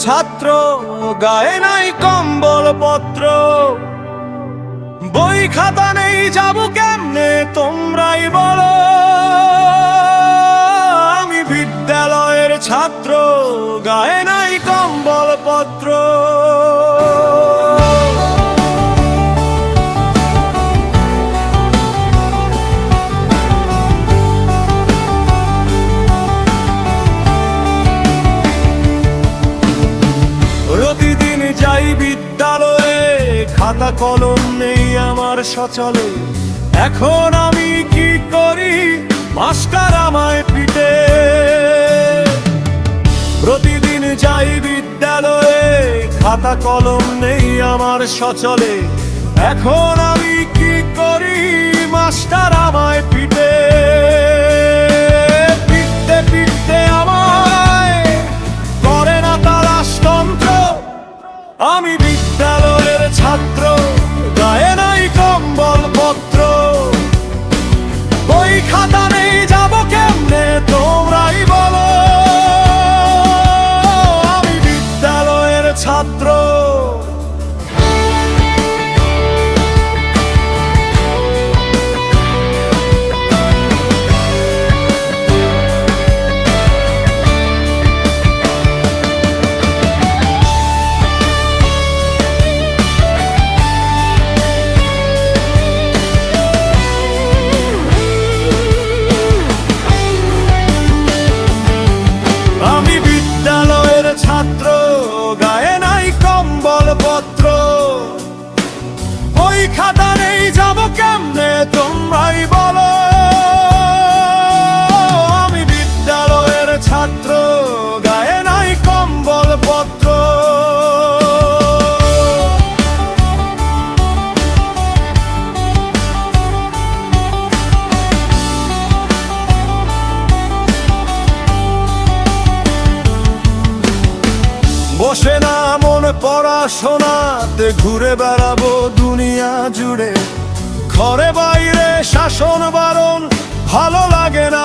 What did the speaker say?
ছাত্র, গায়ে নাই কম্বল পত্র, বই খাতা নেই, যাবো কেমনে তোমরাই বলো। আমি বিদ্যালয়ের ছাত্র, গায়ে নাই কম্বল পত্র। প্রতিদিন যাই বিদ্যালয়ে, খাতা কলম নেই আমার সচলে। এখন আমি কি করি, মাস্টার আমায় পিটে। প্রতিদিন যাই বিদ্যালয়ে, খাতা কলম নেই আমার সচলে। এখন আমি কি করি, মাস্টার আমায় পিটে। পিটতে পিটতে আমায় করে না তালাশতন্ত্র। আমি বিদ্যালয়ের ছাত্র, গায়ে নাই কম্বল পত্র, বই খাতা নেই, যাবো কেমনে তোমরাই বলো। আমি বিদ্যালয়ের ছাত্র। ছাত্র, গায়ে নাই কম্বল পত্র, বই খাতা নেই, যাবো কেমনে তোমরাই বলো। আমি বিদ্যালয়ের ছাত্র, গায়ে নাই কম্বল পত্র। বসে না মন পড়াশোনাতে, ঘুরে বেড়াবো দুনিয়া জুড়ে। ঘরে বাইরে শাসন বারণ, ভালো লাগে না